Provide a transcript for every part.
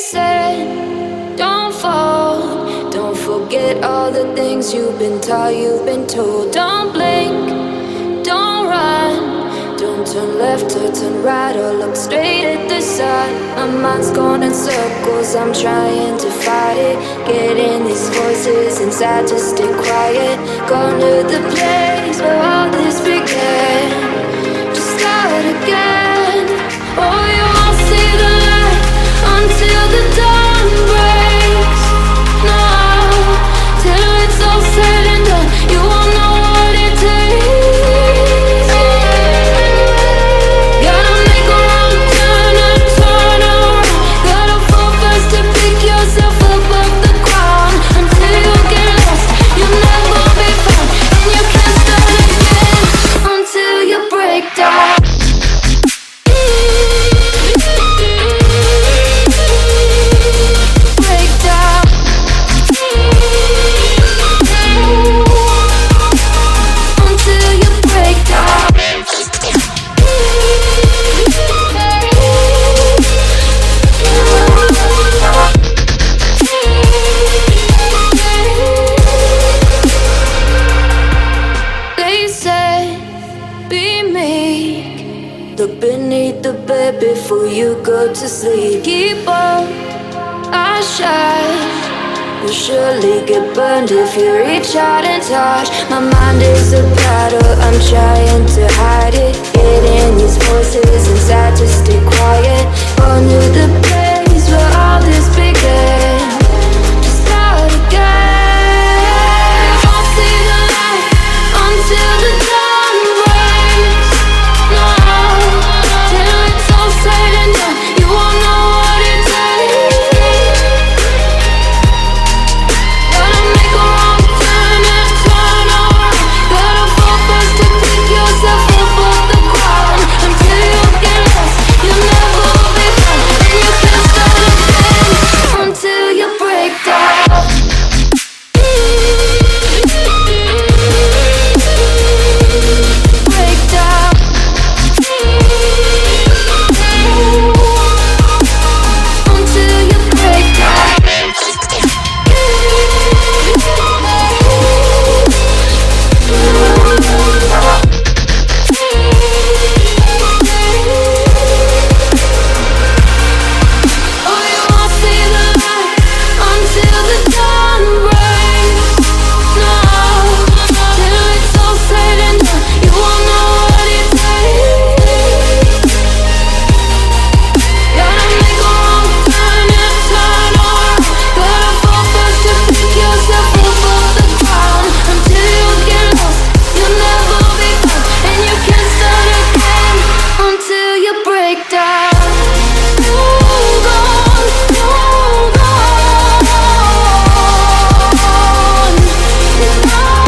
said, don't fall. Don't forget all the things you've been taught, you've been told. Don't blink, don't run. Don't turn left or turn right or look straight at the sun. My mind's going in circles, I'm trying to fight it. Getting these voices inside to stay quiet. Gone to the place where all this began. Just start again. Oh, you won't see the light until the dawn breaks. No, till it's all said and done, you won't know what it takes. Gotta make a wrong turn and turn around. Gotta fall fast to pick yourself up off the ground. Until you get lost, you'll never be found. And you can't start again until you break down. Before you go to sleep, keep on our shine. You'll surely get burned if you reach out and touch. My mind is a battle, I'm trying to hide it. Getting these voices inside to stay quiet. On to the place where all this began. Just start again. You won't see the light until the dawn breaks. No, till it's all said and done, you won't know what it takes. Gotta make a wrong turn and turn around. Gotta fall fast to pick yourself up off the ground. Until you get lost, you'll never be found. And you can't start again until you break down. Break down. Until you break down. Oh, you won't see the light until the dawn breaks. No, till it's all said and done, you won't know what it takes. Gotta make a wrong turn and turn around. Gotta fall fast to pick yourself up off the ground. Until you get lost, you'll never be found. And you can't start again until you break down. Hold on, hold on. You're not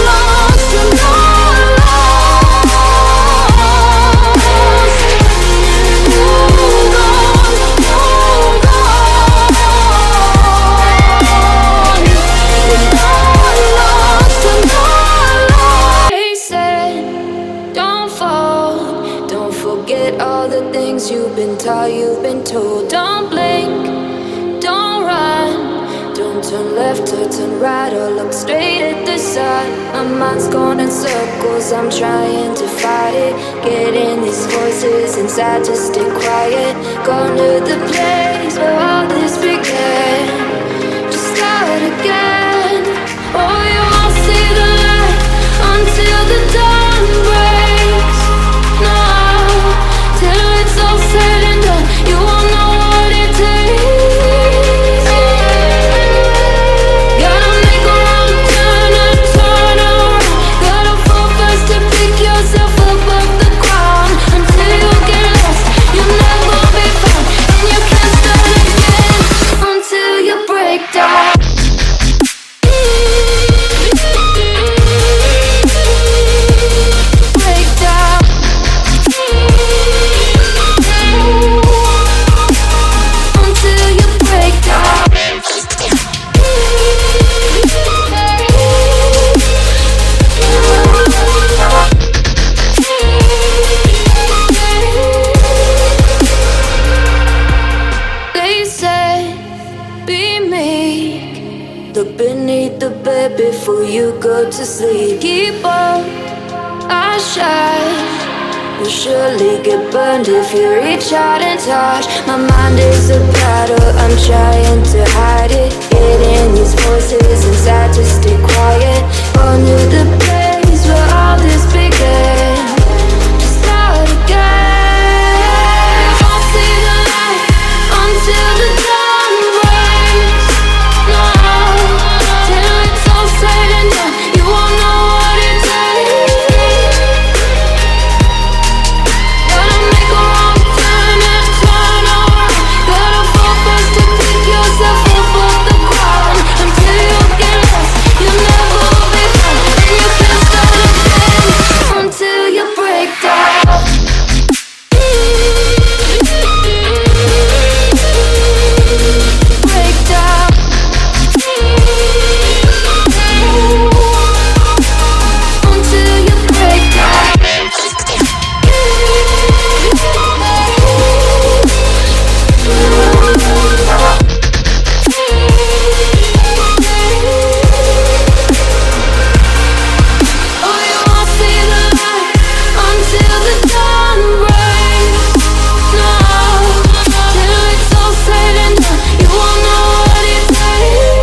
lost, you're not lost. Hold on, hold on. You're not lost, you're not lost. They said, don't fall. Don't forget all the things you've been taught, you've been told. Don't blink, don't run. Don't turn left or turn right or look straight at the sun. My mind's going in circles, I'm trying to fight it. Getting these voices inside to stay quiet. Gone to the place where all this began. Just start again. Oh, you won't see the light until the dawn breaks. No, till it's all said and done, you won't know what it takes. Gotta make a wrong turn and turn around. Gotta fall fast to pick yourself up off the ground. Until you get lost, you'll never be found. And you can't start again Look beneath the bed before you go to sleep. Keep on, I shine. You'll surely get burned if you reach out and touch. My mind is a battle, I'm trying to hide it. Getting these voices inside to stay quiet. Gone to the place where all this began. To start again. I'll see the light until the dawn breaks. No, till it's all said and done, you won't know what it takes. Gotta make a wrong turn and turn around. Gotta fall first to pick yourself up off the ground. Until you get lost, you'll never be found. And you can't start again until you break down. Break down. Until you break down. Oh, you won't see the light until the dawn breaks. No, till it's all said and done, you won't know what it takes.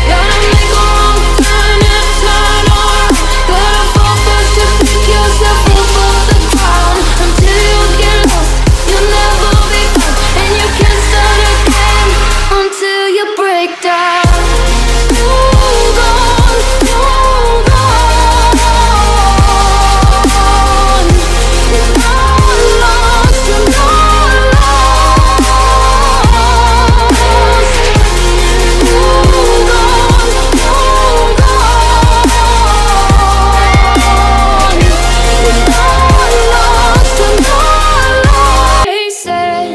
Gotta make a wrong turn and turn around. Gotta fall first to pick yourself up off the ground. Until you get lost, you'll never be found. And you can't start again until you break down. Hold on, hold on. You're not lost, you're not lost. Hold on, hold on. You're not lost, you're not lost. They said,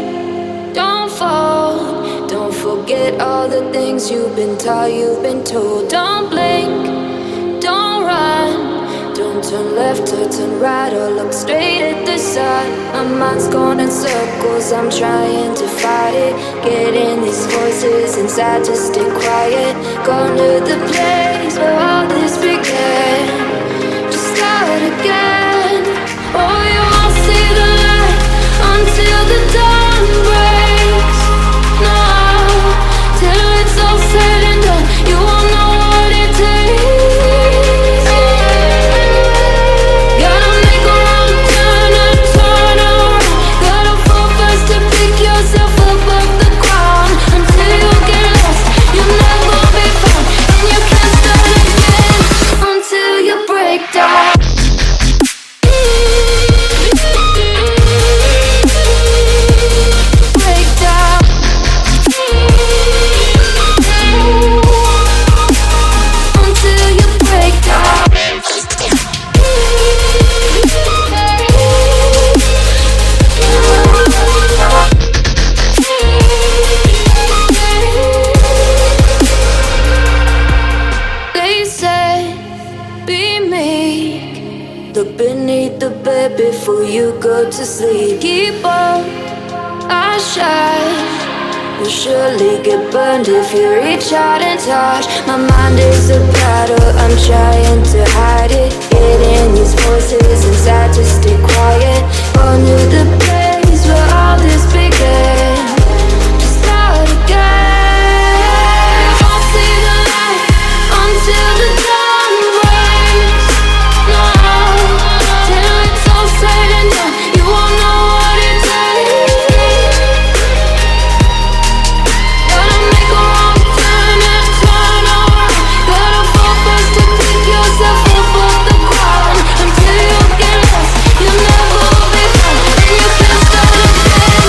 don't fall. Don't forget all the things you've been taught, you've been told. Don't blink, don't run. Don't turn left or turn right or look straight at the sun. My mind's going in circles, I'm trying to fight it. Getting these voices inside to stay quiet. Gone to the place where all this began. To start again. Oh, you won't see the light until the dawn breaks. No, till it's all said and done, you won't know what it takes. Gotta make a wrong turn and turn around. Gotta fall first to pick yourself up off the ground. Until you get lost, you'll never be found. And you can't start again until you break down. Break down. Until you break down. They say, be meek. Look beneath the bed before you go to sleep. Keep on, I shine. You'll surely get burned if you reach out and touch. My mind is a battle, I'm trying to hide it. Getting these voices inside to stay quiet. Gone to the place where all this began. To start again. I'll see the light until the dawn breaks. No, till it's all said and done, you won't know what it takes. Gotta make a wrong turn and turn around. Gotta fall first to pick yourself up off the ground. Until you get lost, you'll never be found. And you can't start again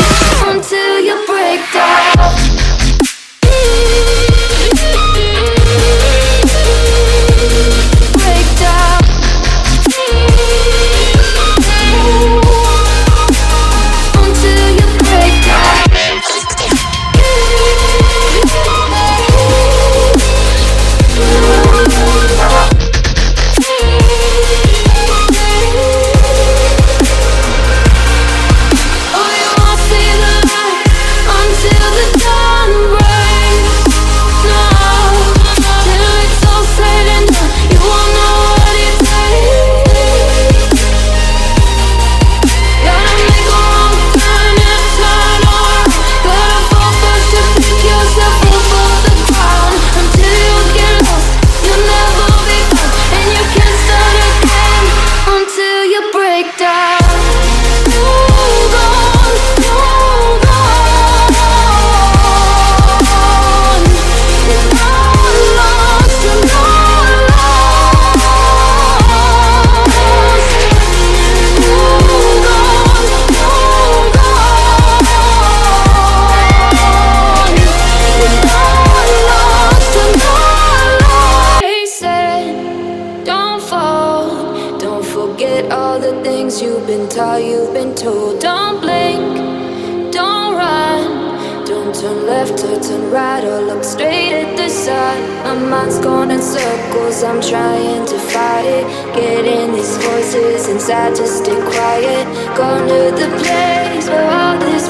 turn left or turn right or look straight at the sun. My mind's going in circles, I'm trying to fight it. Getting these voices inside to stay quiet. Gone to the place where all this